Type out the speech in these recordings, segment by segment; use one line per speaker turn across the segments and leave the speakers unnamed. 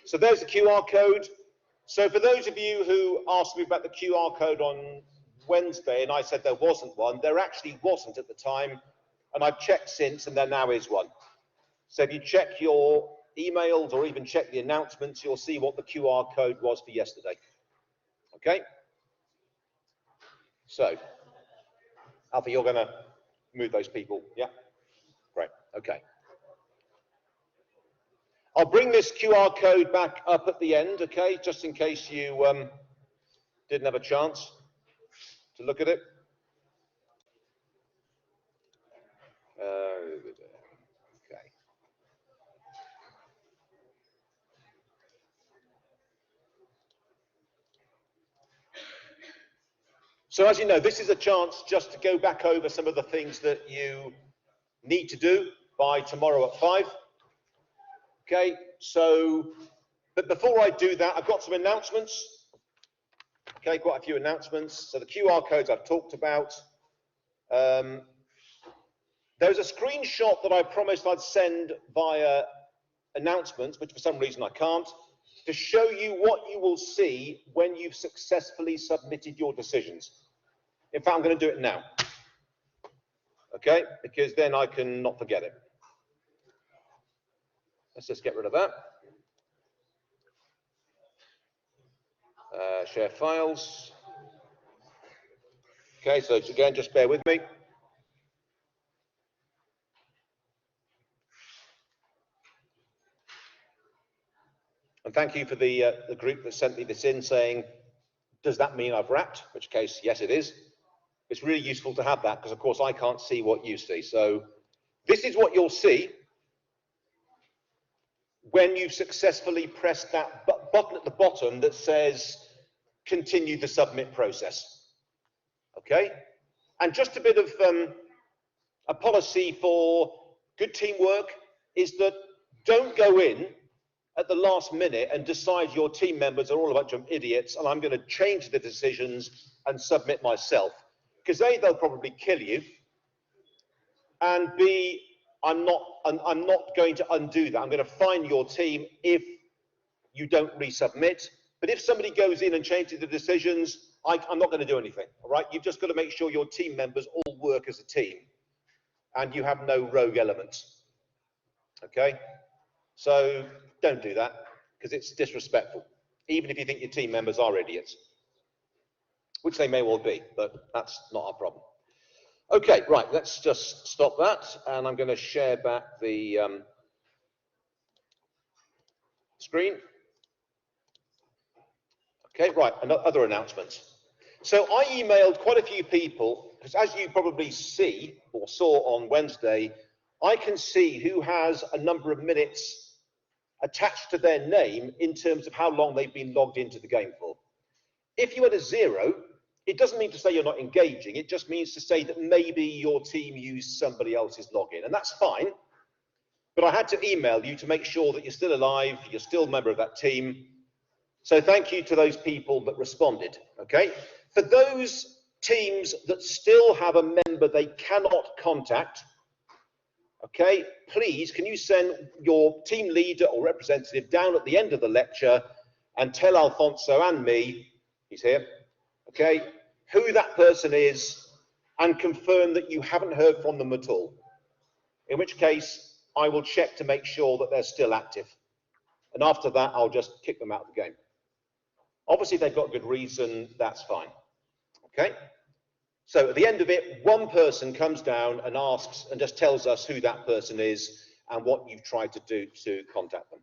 So there's the QR code. So for those of you who asked me about the QR code on Wednesday and I said there wasn't one, there actually wasn't at the time, and I've checked since and there now is one. So if you check your emails or even check the announcements, you'll see what the QR code was for yesterday. Okay? So, Alfie, you're going to move those people, yeah? Great, okay. I'll bring this QR code back up at the end, okay, just in case you didn't have a chance to look at it. Okay. So as you know, this is a chance just to go back over some of the things that you need to do by tomorrow at 5. Okay, so, but before I do that, I've got some announcements. Okay, quite a few announcements. So the QR codes I've talked about. There's a screenshot that I promised I'd send via announcements, which for some reason I can't, to show you what you will see when you've successfully submitted your decisions. In fact, I'm going to do it now. Okay, because then I can not forget it. Let's just get rid of that. Share files. Okay, so again, just bear with me. And thank you for the group that sent me this in saying, does that mean I've wrapped? In which case, yes, it is. It's really useful to have that because, of course, I can't see what you see. So this is what you'll see when you've successfully pressed that button at the bottom that says continue the submit process. Okay? And just a bit of a policy for good teamwork is that don't go in at the last minute and decide your team members are all a bunch of idiots and I'm going to change the decisions and submit myself. Because A, they'll probably kill you, and B, I'm not going to undo that. I'm going to fine your team if you don't resubmit. But if somebody goes in and changes the decisions, I'm not going to do anything, all right? You've just got to make sure your team members all work as a team and you have no rogue elements, okay? So don't do that because it's disrespectful, even if you think your team members are idiots, which they may well be, but that's not our problem. Okay, right, let's just stop that, and I'm going to share back the screen. Okay, right, and other announcements. So I emailed quite a few people, because as you probably see, or saw on Wednesday, I can see who has a number of minutes attached to their name in terms of how long they've been logged into the game for. If you had a 0, it doesn't mean to say you're not engaging, it just means to say that maybe your team used somebody else's login, and that's fine, but I had to email you to make sure that you're still alive, you're still a member of that team, so thank you to those people that responded, okay? For those teams that still have a member they cannot contact, okay, please, can you send your team leader or representative down at the end of the lecture and tell Alfonso and me, he's here, okay, who that person is and confirm that you haven't heard from them at all. In which case, I will check to make sure that they're still active. And after that, I'll just kick them out of the game. Obviously, if they've got good reason, that's fine. Okay? So at the end of it, one person comes down and asks and just tells us who that person is and what you've tried to do to contact them.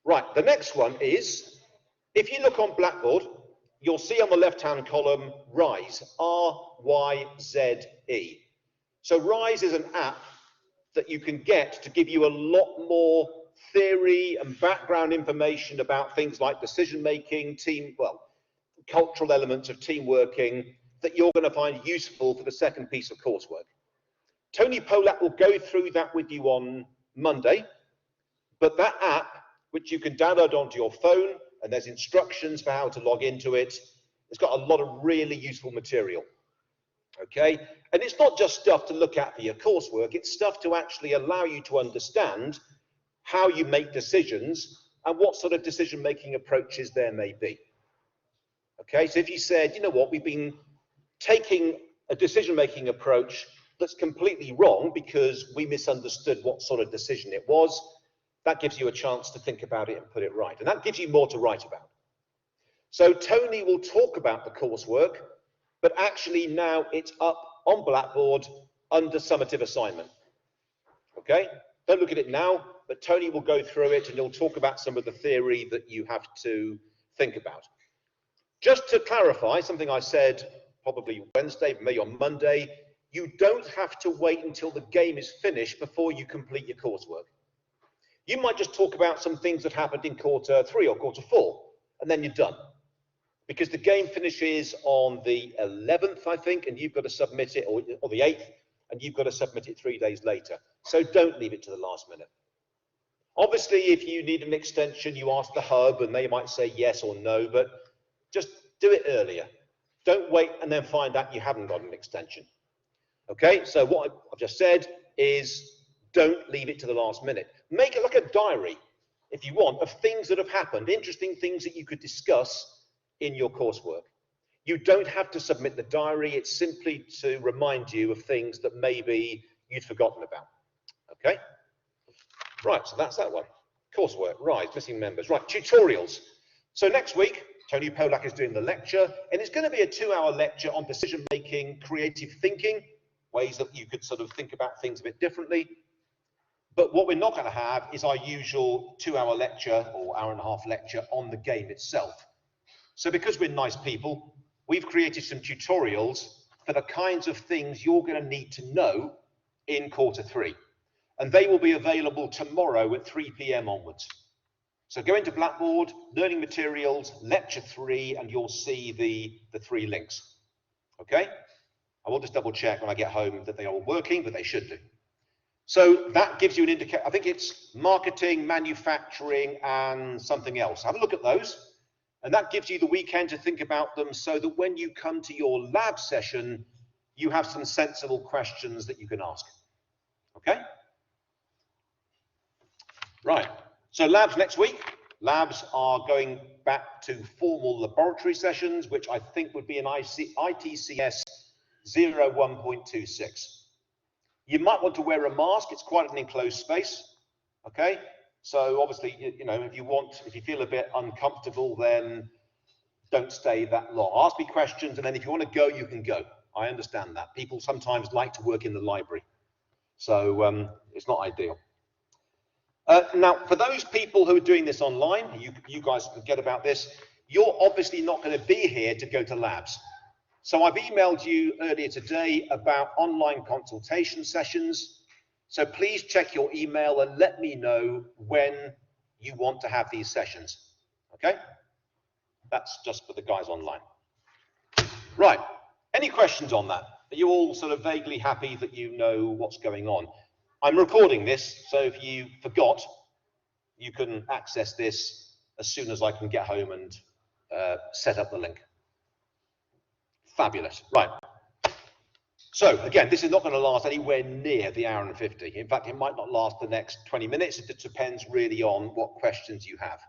Right, the next one is, if you look on Blackboard, you'll see on the left-hand column RISE, R-Y-Z-E. So RISE is an app that you can get to give you a lot more theory and background information about things like decision-making, cultural elements of team working that you're going to find useful for the second piece of coursework. Tony Polak will go through that with you on Monday, but that app, which you can download onto your phone, and there's instructions for how to log into it. It's got a lot of really useful material, okay? And it's not just stuff to look at for your coursework, it's stuff to actually allow you to understand how you make decisions, and what sort of decision-making approaches there may be. Okay, so if you said, you know what, we've been taking a decision-making approach that's completely wrong because we misunderstood what sort of decision it was, that gives you a chance to think about it and put it right. And that gives you more to write about. So Tony will talk about the coursework, but actually now it's up on Blackboard under summative assignment. Okay, don't look at it now, but Tony will go through it and he'll talk about some of the theory that you have to think about. Just to clarify something I said probably Wednesday, maybe on Monday, you don't have to wait until the game is finished before you complete your coursework. You might just talk about some things that happened in quarter 3 or quarter 4, and then you're done. Because the game finishes on the 11th, I think, and you've got to submit it, or the 8th, and you've got to submit it 3 days later. So don't leave it to the last minute. Obviously, if you need an extension, you ask the hub, and they might say yes or no, but just do it earlier. Don't wait and then find out you haven't got an extension. Okay, so what I've just said is don't leave it to the last minute. Make it like a diary, if you want, of things that have happened, interesting things that you could discuss in your coursework. You don't have to submit the diary, it's simply to remind you of things that maybe you'd forgotten about. Okay, right, so that's that one. Coursework, right, missing members, right, tutorials. So next week, Tony Polak is doing the lecture, and it's going to be a 2-hour lecture on decision-making, creative thinking, ways that you could sort of think about things a bit differently. But what we're not going to have is our usual 2-hour lecture or hour-and-a-half lecture on the game itself. So because we're nice people, we've created some tutorials for the kinds of things you're going to need to know in quarter 3. And they will be available tomorrow at 3 p.m. onwards. So go into Blackboard, Learning Materials, Lecture 3, and you'll see the 3 links. Okay? I will just double check when I get home that they are all working, but they should do. So that gives you an indicator. I think it's marketing, manufacturing, and something else. Have a look at those. And that gives you the weekend to think about them so that when you come to your lab session, you have some sensible questions that you can ask. Okay? Right. So labs next week. Labs are going back to formal laboratory sessions, which I think would be an ITCS 01.26. You might want to wear a mask. It's quite an enclosed space. Okay. So obviously, you know, if you feel a bit uncomfortable, then don't stay that long. Ask me questions, and then if you want to go, you can go. I understand that. People sometimes like to work in the library. So it's not ideal. Now, for those people who are doing this online, you guys forget about this, you're obviously not going to be here to go to labs. So I've emailed you earlier today about online consultation sessions. So please check your email and let me know when you want to have these sessions. Okay? That's just for the guys online. Right. Any questions on that? Are you all sort of vaguely happy that you know what's going on? I'm recording this, so if you forgot, you can access this as soon as I can get home and set up the link. Fabulous. Right. So again, this is not going to last anywhere near the hour and 50. In fact, it might not last the next 20 minutes. It depends really on what questions you have.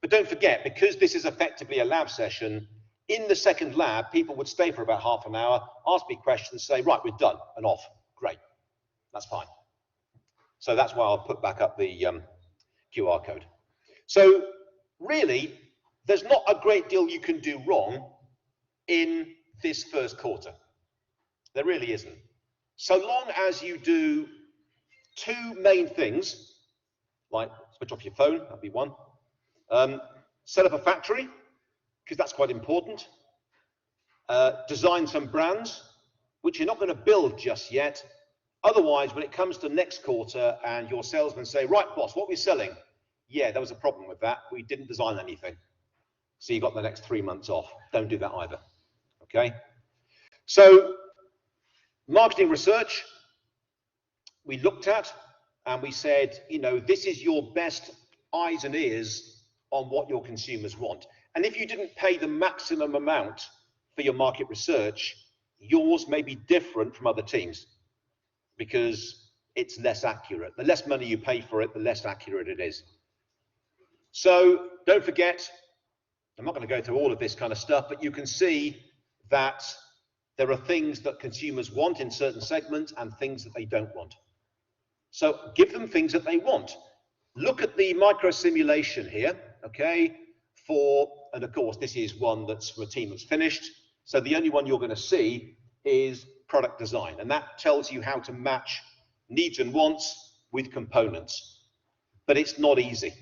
But don't forget, because this is effectively a lab session, in the second lab, people would stay for about half an hour, ask me questions, say, right, we're done, and off. Great. That's fine. So that's why I'll put back up the QR code. So really, there's not a great deal you can do wrong in this first quarter. There really isn't. So long as you do 2 main things, like switch off your phone, that'd be one. Set up a factory, because that's quite important. Design some brands, which you're not going to build just yet. Otherwise, when it comes to next quarter and your salesmen say, right, boss, what are we selling? Yeah, there was a problem with that. We didn't design anything. So you've got the next 3 months off. Don't do that either. Okay? So marketing research, we looked at and we said, you know, this is your best eyes and ears on what your consumers want. And if you didn't pay the maximum amount for your market research, yours may be different from other teams, because it's less accurate. The less money you pay for it, the less accurate it is. So don't forget, I'm not going to go through all of this kind of stuff, but you can see that there are things that consumers want in certain segments and things that they don't want. So give them things that they want. Look at the micro simulation here, okay, and of course, this is one that's from a team that's finished. So the only one you're going to see is product design, and that tells you how to match needs and wants with components. But it's not easy.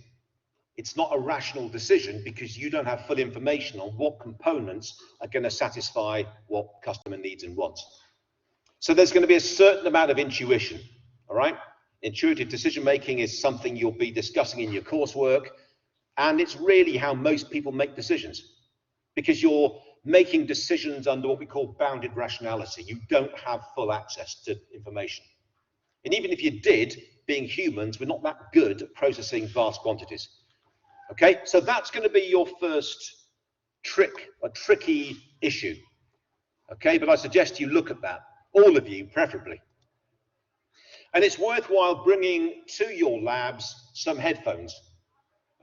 It's not a rational decision because you don't have full information on what components are going to satisfy what customer needs and wants. So there's going to be a certain amount of intuition, all right? Intuitive decision making is something you'll be discussing in your coursework, and it's really how most people make decisions, because you're making decisions under what we call bounded rationality. You don't have full access to information. And even if you did, being humans, we're not that good at processing vast quantities. Okay, so that's going to be your first tricky issue. Okay, but I suggest you look at that, all of you preferably. And it's worthwhile bringing to your labs some headphones,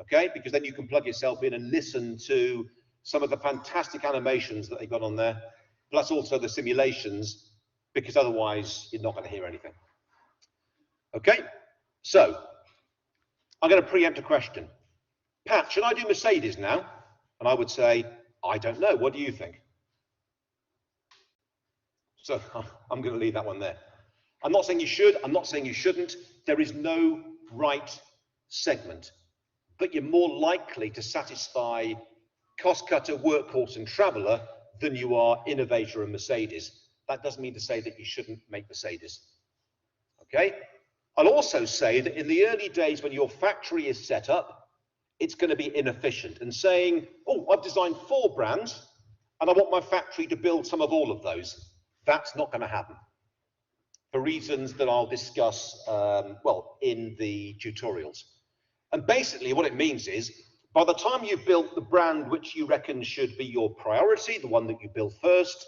okay, because then you can plug yourself in and listen to some of the fantastic animations that they got on there, plus also the simulations, because otherwise you're not going to hear anything. Okay, so I'm going to preempt a question. Pat, should I do Mercedes now? And I would say, I don't know. What do you think? So I'm going to leave that one there. I'm not saying you should. I'm not saying you shouldn't. There is no right segment, but you're more likely to satisfy cost cutter, workhorse, and traveler than you are innovator and Mercedes. That doesn't mean to say that you shouldn't make Mercedes. Okay? I'll also say that in the early days when your factory is set up, it's going to be inefficient, and saying, oh, I've designed 4 brands and I want my factory to build some of all of those. That's not going to happen for reasons that I'll discuss, well, in the tutorials. And basically what it means is, by the time you've built the brand which you reckon should be your priority, the one that you build first,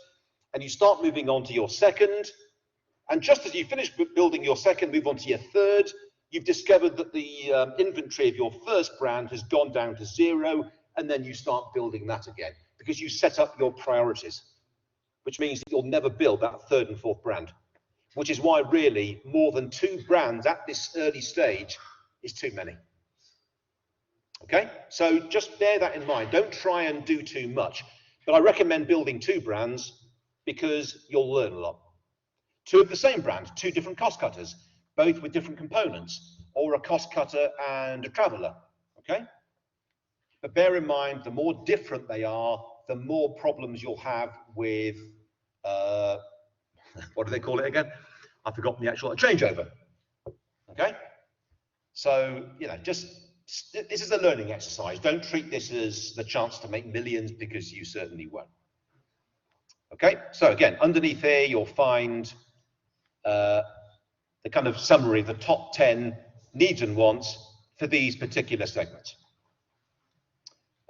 and you start moving on to your second, and just as you finish building your second, move on to your third, you've discovered that the inventory of your first brand has gone down to 0, and then you start building that again because you set up your priorities, which means that you'll never build that 3rd and 4th brand, which is why really more than 2 brands at this early stage is too many. Okay, so just bear that in mind. Don't try and do too much, but I recommend building 2 brands because you'll learn a lot. 2 of the same brand, 2 different cost cutters, both with different components, or a cost cutter and a traveler, okay? But bear in mind, the more different they are, the more problems you'll have with, what do they call it again? I've forgotten the actual changeover, okay? So, you know, this is a learning exercise. Don't treat this as the chance to make millions, because you certainly won't. Okay, so again, underneath here, you'll find the kind of summary, the top 10 needs and wants for these particular segments.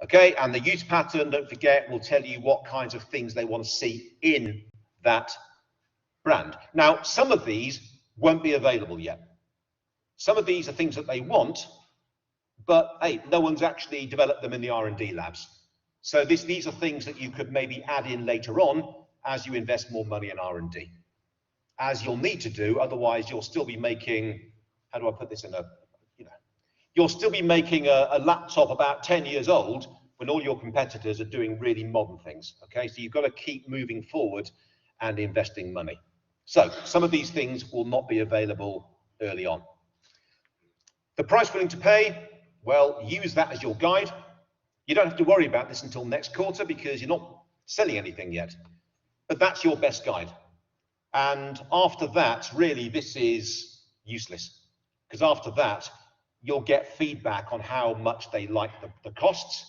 Okay, and the use pattern, don't forget, will tell you what kinds of things they want to see in that brand. Now, some of these won't be available yet. Some of these are things that they want, but hey, no one's actually developed them in the R&D labs. So these are things that you could maybe add in later on as you invest more money in R&D. As you'll need to do, otherwise you'll still be making, how do I put this in a, you'll still be making a laptop about 10 years old when all your competitors are doing really modern things, okay? So you've got to keep moving forward and investing money. So some of these things will not be available early on. The price willing to pay, well, use that as your guide. You don't have to worry about this until next quarter because you're not selling anything yet, but that's your best guide. And after that, really, this is useless, because after that, you'll get feedback on how much they like the costs.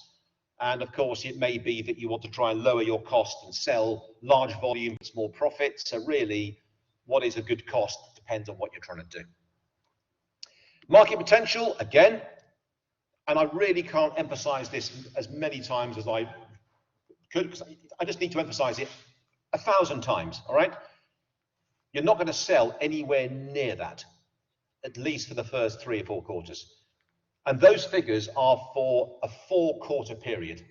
And of course, it may be that you want to try and lower your cost and sell large volume, small profits. So really, what is a good cost depends on what you're trying to do. Market potential, again, and I really can't emphasize this as many times as I could, because I just need to emphasize it 1,000 times, all right? You're not going to sell anywhere near that. at least for the first 3 or 4 quarters. And those figures are for a 4-quarter period.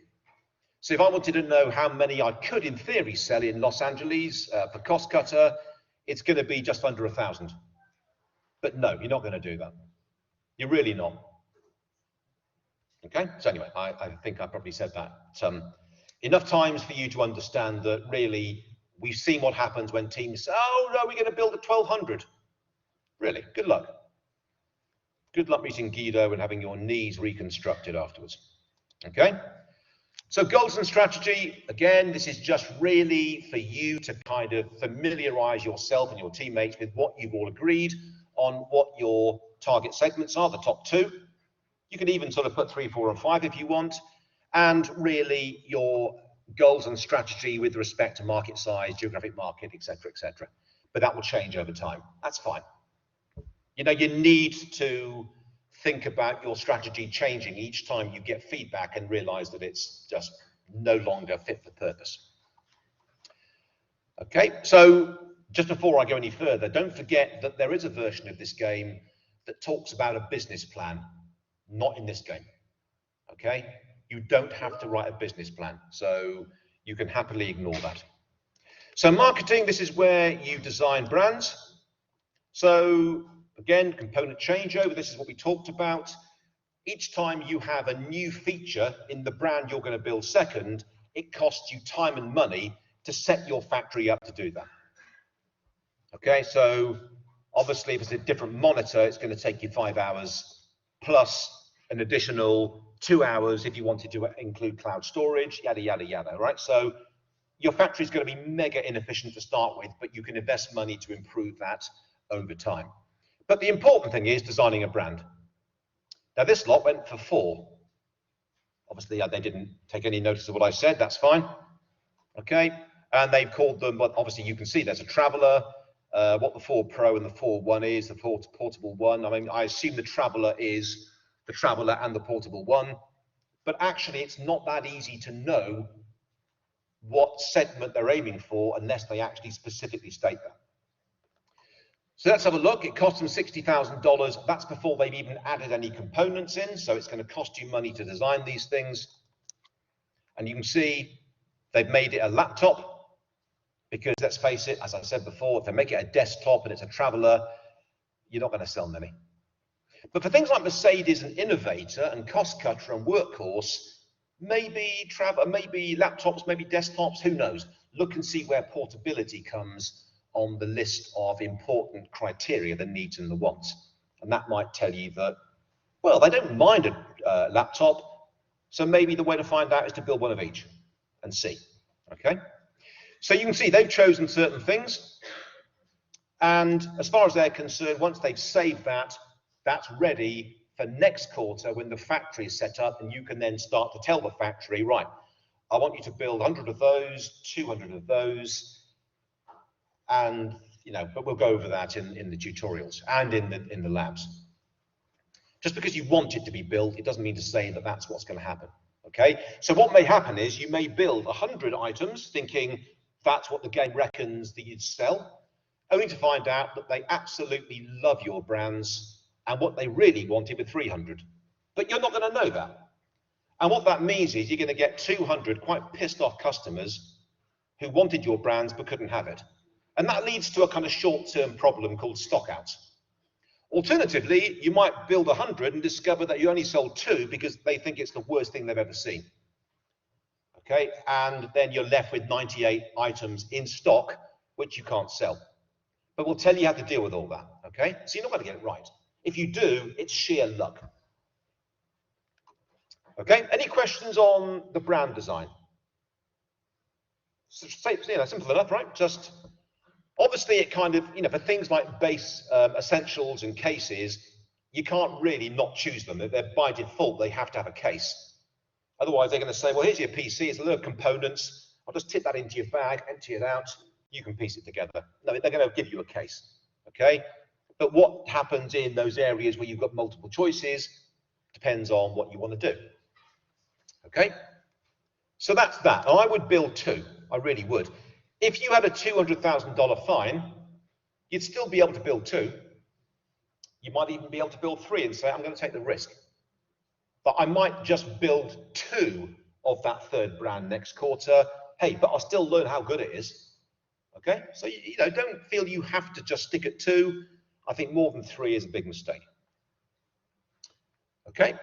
So if I wanted to know how many I could, in theory, sell in Los Angeles for Cost Cutter, it's going to be just under 1,000. But no, you're not going to do that. You're really not. Okay, so anyway, I think I probably said that enough times for you to understand that really we've seen what happens when teams say, oh no, we're going to build at 1,200. Really, good luck. Good luck meeting Guido and having your knees reconstructed afterwards. Okay, so goals and strategy, again, this is just really for you to kind of familiarize yourself and your teammates with what you've all agreed on, what your target segments are, the top 2. You can even sort of put 3, 4, and 5 if you want, and really your goals and strategy with respect to market size, geographic market, etc., etc. But that will change over time. That's fine. You know, you need to think about your strategy changing each time you get feedback and realize that it's just no longer fit for purpose. Okay, so just before I go any further, don't forget that there is a version of this game that talks about a business plan. Not in this game. Okay, you don't have to write a business plan, so you can happily ignore that. So marketing, this is where you design brands. So again, component changeover, this is what we talked about. Each time you have a new feature in the brand you're going to build second, it costs you time and money to set your factory up to do that. Okay, so obviously if it's a different monitor, it's going to take you 5 hours plus an additional 2 hours if you wanted to include cloud storage, yada, yada, yada, right? So your factory is going to be mega inefficient to start with, but you can invest money to improve that over time. But the important thing is designing a brand. Now this lot went for 4. Obviously they didn't take any notice of what I said, that's fine. Okay, and they've called them, but obviously you can see there's a Traveller, what the 4 Pro and the 4 One is, the Portable One. I mean, I assume the Traveller is the Traveller and the Portable One, but actually it's not that easy to know what segment they're aiming for unless they actually specifically state that. So let's have a look. It cost them $60,000. That's before they've even added any components in, so it's going to cost you money to design these things. And you can see they've made it a laptop because, let's face it, as I said before, if they make it a desktop and it's a Traveller, you're not going to sell many. But for things like Mercedes and Innovator and Cost Cutter and Workhorse, maybe laptops, maybe desktops, who knows? Look and see where portability comes on the list of important criteria, the needs and the wants. And that might tell you that, well, they don't mind a laptop, so maybe the way to find out is to build one of each and see, okay? So you can see they've chosen certain things, and as far as they're concerned, once they've saved that, that's ready for next quarter when the factory is set up, and you can then start to tell the factory, right, I want you to build 100 of those, 200 of those, and you know, but we'll go over that in the tutorials and in the labs. Just because you want it to be built, it doesn't mean to say that that's what's going to happen. Okay, so what may happen is you may build 100 items thinking that's what the game reckons that you'd sell, only to find out that they absolutely love your brands and what they really wanted with 300. But you're not going to know that. And what that means is you're going to get 200 quite pissed off customers who wanted your brands but couldn't have it. And that leads to a kind of short-term problem called stockouts. Alternatively, you might build 100 and discover that you only sold 2 because they think it's the worst thing they've ever seen. Okay, and then you're left with 98 items in stock, which you can't sell. But we'll tell you how to deal with all that, okay? So you're not going to get it right. If you do, it's sheer luck. Okay, any questions on the brand design? So, simple enough, right? Just, obviously it kind of, you know, for things like base essentials and cases, you can't really not choose them. They're by default, they have to have a case. Otherwise, they're going to say, well, here's your PC, it's a load of components. I'll just tip that into your bag, empty it out. You can piece it together. No, they're going to give you a case, okay? But what happens in those areas where you've got multiple choices depends on what you want to do, okay? So that's that. I would build 2. I really would. If you had a $200,000 fine, you'd still be able to build 2. You might even be able to build 3 and say, I'm going to take the risk. But I might just build 2 of that 3rd brand next quarter. Hey, but I'll still learn how good it is. Okay, so you know, don't feel you have to just stick at 2. I think more than 3 is a big mistake. Okay,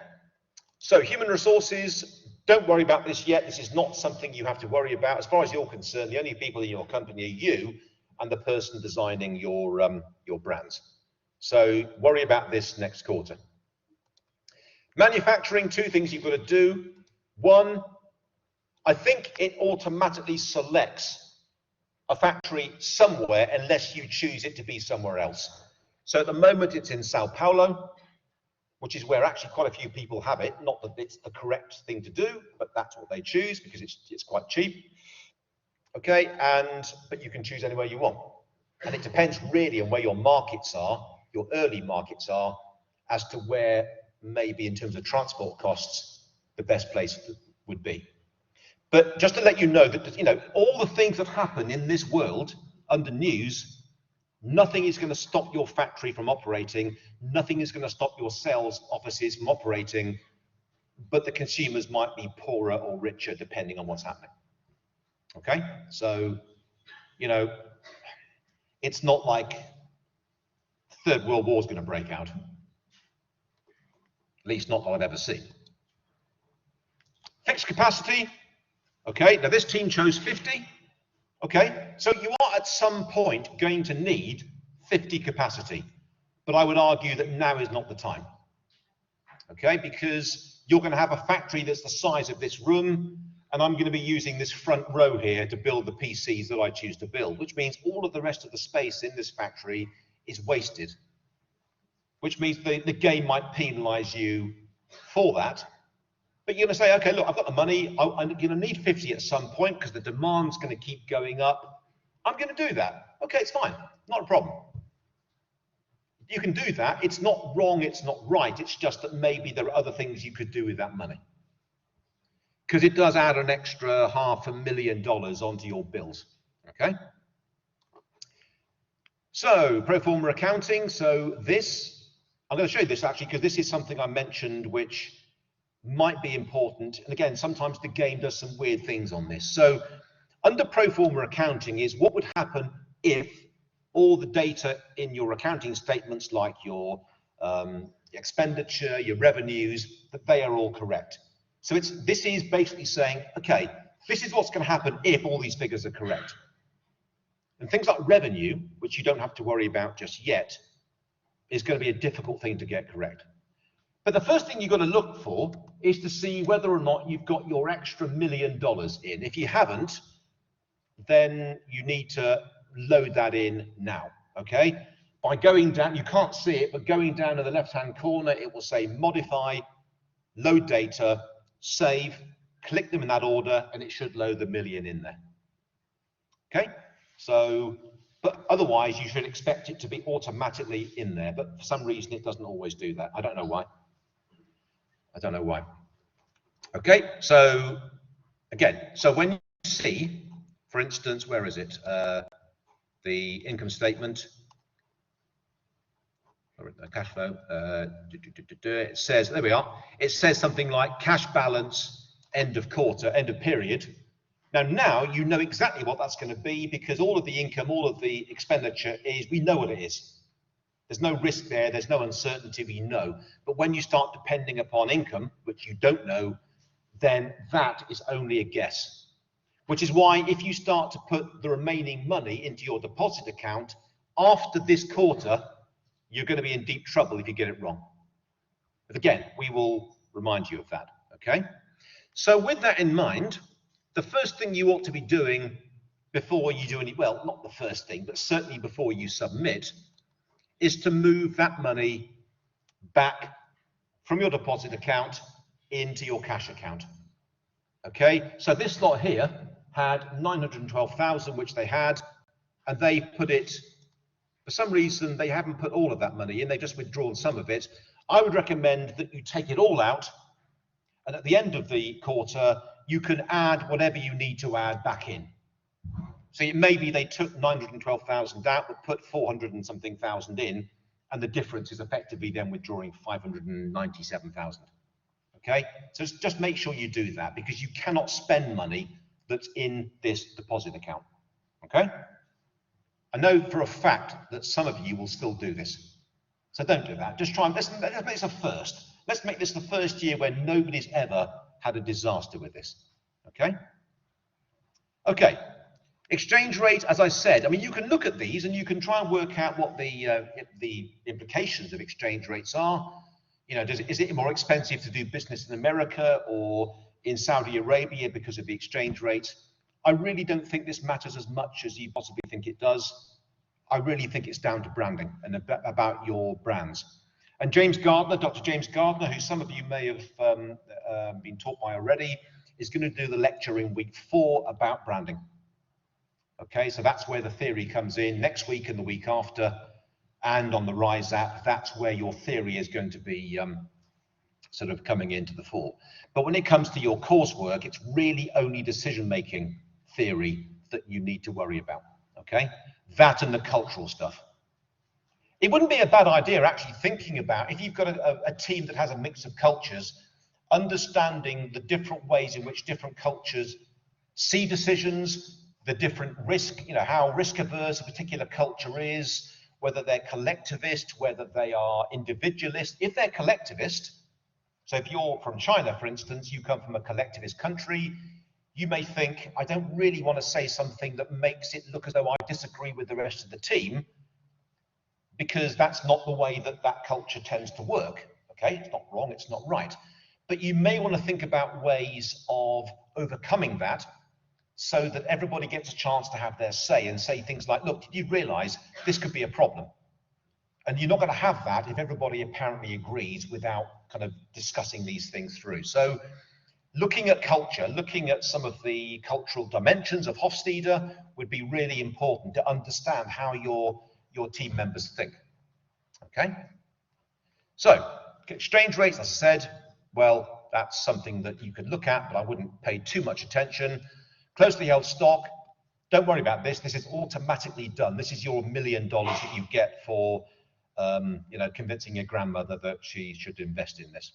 so human resources, don't worry about this yet. This is not something you have to worry about. As far as you're concerned, the only people in your company are you and the person designing your brands. So worry about this next quarter. Manufacturing, 2 things you've got to do. 1, I think it automatically selects a factory somewhere unless you choose it to be somewhere else. So at the moment it's in Sao Paulo, which is where actually quite a few people have it. Not that it's the correct thing to do, but that's what they choose because it's quite cheap. Okay, but you can choose anywhere you want. And it depends really on where your markets are, your early markets are, as to where maybe in terms of transport costs, the best place would be. But just to let you know that, you know, all the things that happen in this world under news, nothing is going to stop your factory from operating. Nothing is going to stop your sales offices from operating, but the consumers might be poorer or richer depending on what's happening. Okay, so, you know, it's not like Third World War is going to break out. At least not that I've ever seen. Fixed capacity. Okay, now this team chose 50. Okay, so you are at some point going to need 50 capacity, but I would argue that now is not the time. Okay, because you're going to have a factory that's the size of this room, and I'm going to be using this front row here to build the PCs that I choose to build, which means all of the rest of the space in this factory is wasted, which means the game might penalize you for that. But you're going to say, okay, look, I've got the money. I'm going to need 50 at some point because the demand's going to keep going up. I'm going to do that. Okay, it's fine. Not a problem. You can do that. It's not wrong. It's not right. It's just that maybe there are other things you could do with that money. Because it does add an extra $500,000 onto your bills. Okay? So, pro forma accounting. So this, I'm going to show you this actually because this is something I mentioned which might be important. And again, sometimes the game does some weird things on this. So under pro forma accounting is what would happen if all the data in your accounting statements, like your expenditure, your revenues, that they are all correct. So this is basically saying, okay, this is what's going to happen if all these figures are correct. And things like revenue, which you don't have to worry about just yet, is going to be a difficult thing to get correct. But the first thing you've got to look for is to see whether or not you've got your extra $1 million in. If you haven't, then you need to load that in now, okay? By going down, you can't see it, but going down to the left-hand corner, it will say modify, load data, save, click them in that order, and it should load the million in there, okay? So, but otherwise, you should expect it to be automatically in there, but for some reason, it doesn't always do that. I don't know why. I don't know why. Okay, so again, so when you see, for instance, where is it? The income statement, or the cash flow, it says, there we are, it says something like cash balance, end of quarter, end of period. Now you know exactly what that's going to be because all of the income, all of the expenditure is, we know what it is. There's no risk there, there's no uncertainty, we know. But when you start depending upon income, which you don't know, then that is only a guess. Which is why if you start to put the remaining money into your deposit account after this quarter, you're going to be in deep trouble if you get it wrong. But again, we will remind you of that, okay? So with that in mind, the first thing you ought to be doing before you do any, well, not the first thing, but certainly before you submit, is to move that money back from your deposit account into your cash account. Okay, so this lot here had 912,000, which they had, and they put it, for some reason, they haven't put all of that money in, they've just withdrawn some of it. I would recommend that you take it all out, and at the end of the quarter, you can add whatever you need to add back in. So maybe they took 912,000 out, but put 400 and something thousand in, and the difference is effectively then withdrawing 597,000. Okay, so just make sure you do that, because you cannot spend money that's in this deposit account. Okay, I know for a fact that some of you will still do this, so don't do that. Just try and let's make this a first. Let's make this the first year where nobody's ever had a disaster with this. Okay. Okay. Exchange rate, as I said, I mean, you can look at these and you can try and work out what the implications of exchange rates are. You know, is it more expensive to do business in America or in Saudi Arabia because of the exchange rate? I really don't think this matters as much as you possibly think it does. I really think it's down to branding and about your brands. And James Gardner, Dr. James Gardner, who some of you may have been taught by already, is going to do the lecture in week 4 about branding. Okay, so that's where the theory comes in. Next week and the week after, and on the Rise app, that's where your theory is going to be sort of coming into the fore. But when it comes to your coursework, it's really only decision-making theory that you need to worry about, okay? That and the cultural stuff. It wouldn't be a bad idea actually thinking about, if you've got a team that has a mix of cultures, understanding the different ways in which different cultures see decisions, the different risk, you know, how risk averse a particular culture is, whether they're collectivist, whether they are individualist. If they're collectivist, so if you're from China, for instance, you come from a collectivist country, you may think, I don't really want to say something that makes it look as though I disagree with the rest of the team, because that's not the way that that culture tends to work. Okay, it's not wrong, it's not right. But you may want to think about ways of overcoming that so that everybody gets a chance to have their say and say things like, look, did you realize this could be a problem? And you're not going to have that if everybody apparently agrees without kind of discussing these things through. So looking at culture, looking at some of the cultural dimensions of Hofstede would be really important to understand how your team members think. Okay? So exchange rates, as I said, well, that's something that you could look at, but I wouldn't pay too much attention. Closely held stock, don't worry about this. This is automatically done. This is your $1 million that you get for you know, convincing your grandmother that she should invest in this.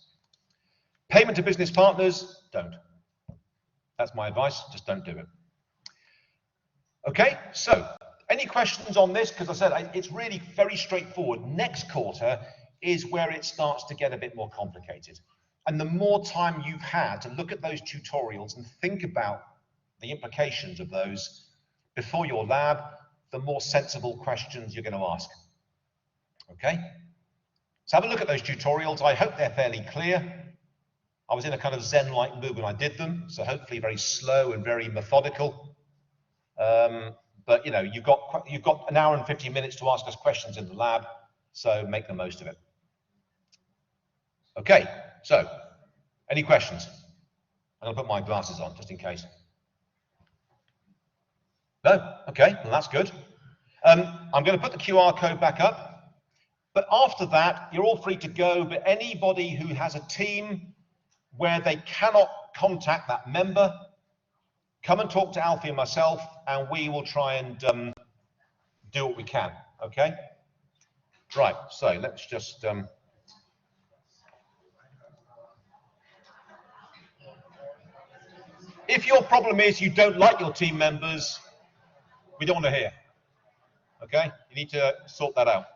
Payment to business partners, don't. That's my advice, just don't do it. Okay, so any questions on this? Because I said it's really very straightforward. Next quarter is where it starts to get a bit more complicated. And the more time you've had to look at those tutorials and think about the implications of those before your lab, the more sensible questions you're going to ask. Okay? So have a look at those tutorials. I hope they're fairly clear. I was in a kind of Zen-like mood when I did them, so hopefully very slow and very methodical. But you know, you've got an hour and 50 minutes to ask us questions in the lab, so make the most of it. Okay, so any questions? And I'll put my glasses on just in case. No? Okay, well that's good. I'm going to put the QR code back up, but after that, you're all free to go, but anybody who has a team where they cannot contact that member, come and talk to Alfie and myself, and we will try and do what we can, okay? Right, so let's just... If your problem is you don't like your team members, we don't want to hear, okay? You need to sort that out.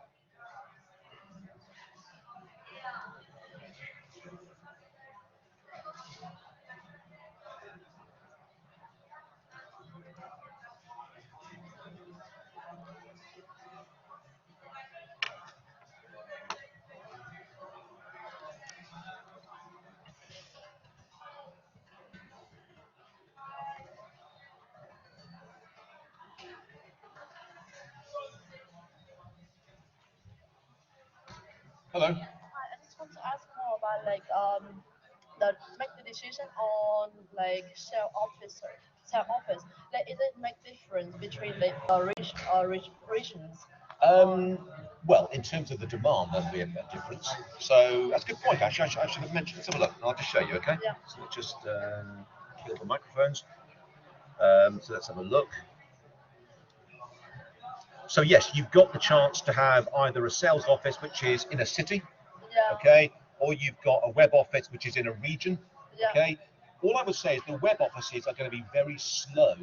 Hello.
Hi, I just want to ask more about like make the decision on like sales office. Like, is it make difference between like regions?
Well, in terms of the demand, there'll be a difference. So that's a good point, actually. I should have mentioned. Let's have a look. I'll just show you, okay?
Yeah.
So let's just kill the microphones. So let's have a look. So yes, you've got the chance to have either a sales office which is in a city,
Yeah.
okay, or you've got a web office which is in a region,
Yeah.
okay. All I would say is the web offices are going to be very slow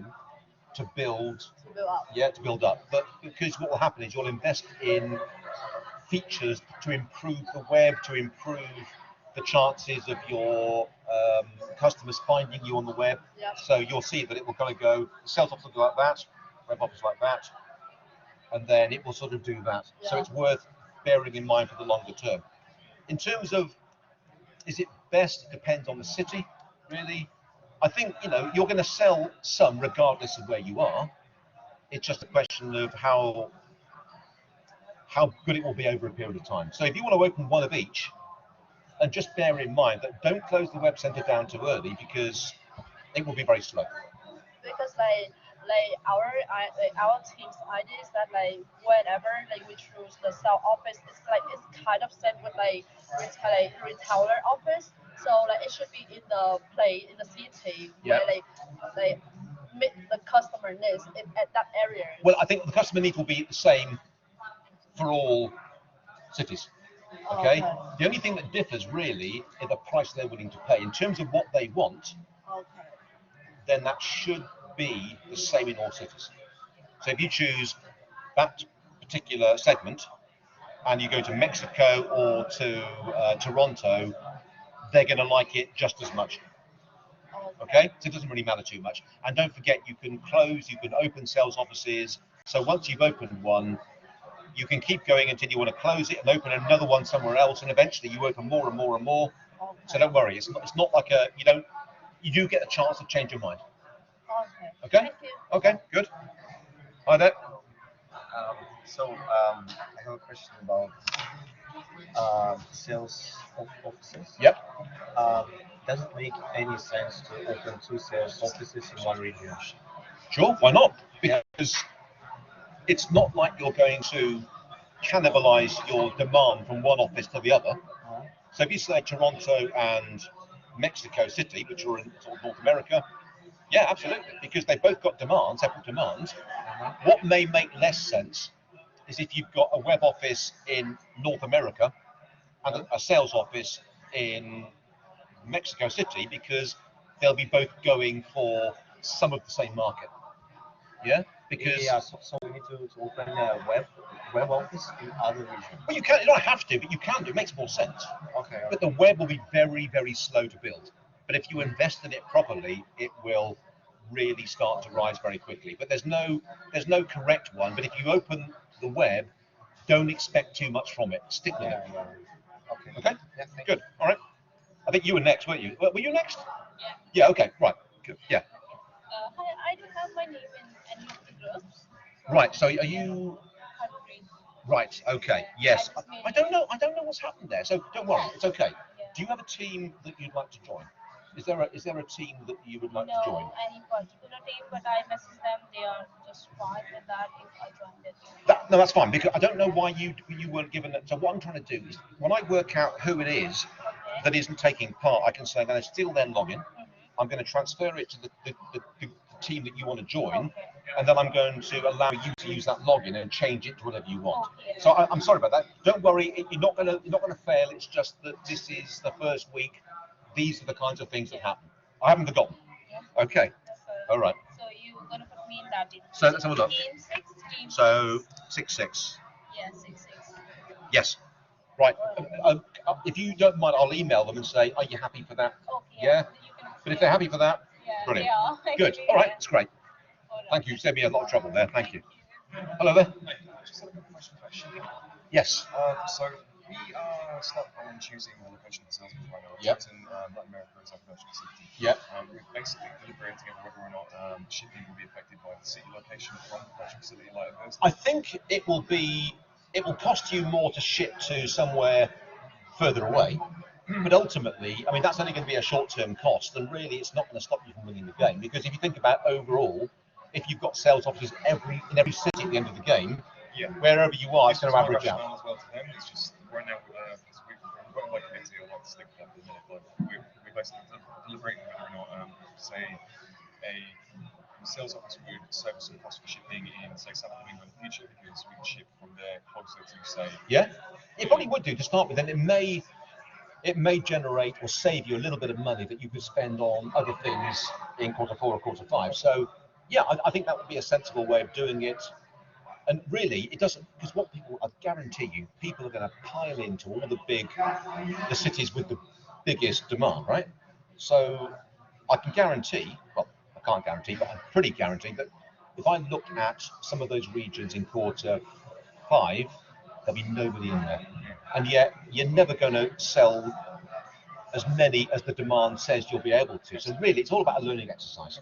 to build,
To build up.
yeah, to build up. But because what will happen is you'll invest in features to improve the web, to improve the chances of your customers finding you on the web.
Yeah.
So you'll see that it will kind of go, sales office will go like that, web office like that, and then it will sort of do that. So
Yeah.
it's worth bearing in mind for the longer term. In terms of, is it best? It depends on the city, really. I think, you know, you're going to sell some regardless of where you are. It's just a question of how good it will be over a period of time. So if you want to open one of each, and just bear in mind that don't close the web center down too early because it will be very slow.
Because our team's idea is that like whenever like we choose the sales office, it's kind of same with like retailer office. So like it should be in the city where
Yeah.
like meet the customer needs at that area.
Well, I think the customer needs will be the same for all cities.
Oh,
Okay. The only thing that differs really is the price they're willing to pay. In terms of what they want,
Okay.
then that should be the same in all cities. So if you choose that particular segment and you go to Mexico or to Toronto, they're going to like it just as much. Okay, so it doesn't really matter too much. And don't forget, you can close, you can open sales offices. So once you've opened one, you can keep going until you want to close it and open another one somewhere else, and eventually you open more and more and more.
Okay.
So don't worry, it's not like you do get a chance to change your mind.
Okay.
Okay?
Thank you.
Okay, good. Hi there.
I have a question about sales offices.
Yep.
Does it make any sense to open two sales offices in one region?
Sure, why not?
Yeah.
Because it's not like you're going to cannibalize your demand from one office to the other. So if you say Toronto and Mexico City, which are in sort of North America, yeah, absolutely, because they've both got demands, separate demands. What may make less sense is if you've got a web office in North America and a sales office in Mexico City, because they'll be both going for some of the same market. Yeah, because
So we need to open a web office in other regions.
well, you don't have to, but you can do. It makes more sense.
Okay.
But the web will be very, very slow to build. But if you invest in it properly, it will really start to rise very quickly. But there's no correct one. But if you open the web, don't expect too much from it. Stick with it.
Yeah. Okay.
Okay.
Yeah, thank
Good. All right. I think you were next, weren't you? Were you next? Yeah. Yeah. Okay. Right. Good. Yeah.
Hi, I don't have my name in any of the groups.
Right. So are you?
Hungry.
Right. Okay. Yes. I don't know. I don't know what's happened there. So don't worry. It's okay. Do you have a team that you'd like to join? Is there a team that you would like to join?
No, any particular team, but I messaged them. They are just fine with that if I join their team.
No, that's fine because I don't know why you weren't given that. So what I'm trying to do is when I work out who it is that isn't taking part, I can say I'm going to steal their login. I'm going to transfer it to the team that you want to join, and then I'm going to allow you to use that login and change it to whatever you want. So I'm sorry about that. Don't worry, you're not going to fail. It's just that this is the first week. These are the kinds of things that happen. I haven't forgotten. Okay. All right.
So you're gonna put me in that team.
So let's have a look.
Team 6, team
So 6-6.
yeah, 6-6.
Yes. Right. If you don't mind, I'll email them and say, are you happy for that?
Okay.
Yeah.
You can,
But if they're happy for that,
yeah,
brilliant.
they are.
Good.
Actually,
All right.
yeah.
That's great.
All right.
Thank you. You saved me a lot of trouble there. Thank you. Hello there.
Just have a quick question about shipping.
Yes.
So we are stuck on choosing the location of sales right now.
Yep.
In Latin America as our production facility.
Yep.
We're basically deliberating over whether or not shipping will be affected by the city location from the production facility in light of this.
I think it will cost you more to ship to somewhere further away. But ultimately, I mean, that's only going to be a short-term cost, and really, it's not going to stop you from winning the game. Because if you think about overall, if you've got sales offices in every city at the end of the game, wherever you are, it's going to average out.
As well to them. It's just right now because we've got like a committee or like stick up the minute, like we're basically deliberating whether or not say a sales office would service some cost for shipping in, say, South Domingo in the future because we can ship from there closer to, say,
Yeah, it probably would do to start with, and it may generate or save you a little bit of money that you could spend on other things in quarter four or quarter five. So yeah, I think that would be a sensible way of doing it. And really, it doesn't, because what people, I guarantee you, people are going to pile into all the cities with the biggest demand, right? So I can guarantee, well, I can't guarantee, but I'm pretty guaranteed that if I look at some of those regions in quarter five, there'll be nobody in there. And yet, you're never going to sell as many as the demand says you'll be able to. So really, it's all about a learning exercise.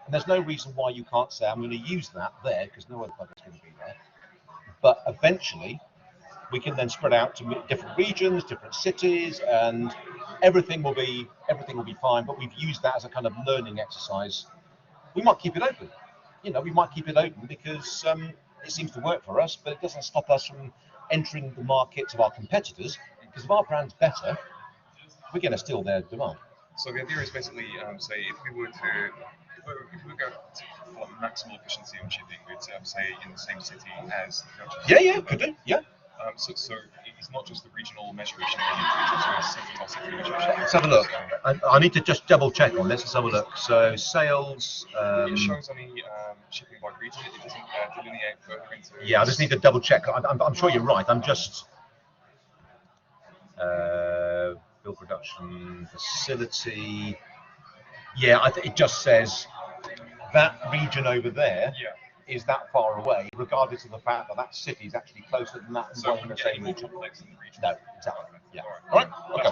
And there's no reason why you can't say, I'm going to use that there, because no other bugger's going to be there. But eventually, we can then spread out to different regions, different cities, and everything will be fine. But we've used that as a kind of learning exercise. We might keep it open. We might keep it open because it seems to work for us, but it doesn't stop us from entering the markets of our competitors. Because if our brand's better, we're going to steal their demand.
So the idea is basically, say, if we were go for maximal efficiency on shipping, we'd say in the same city as the purchase.
Yeah, could do. Yeah.
So it's not just the regional measure we should be using, it's also a city measure.
Let's have a look. I need to just double check on this. Let's have a look. So sales.
It shows only shipping by region. It doesn't delineate further into.
Yeah, I just need to double check. I'm sure you're right. I'm just. Bill production facility. Yeah, it just says that region over there is that far away, regardless of the fact that city is actually closer than that one in the same region. No, exactly. Yeah. All right. Okay.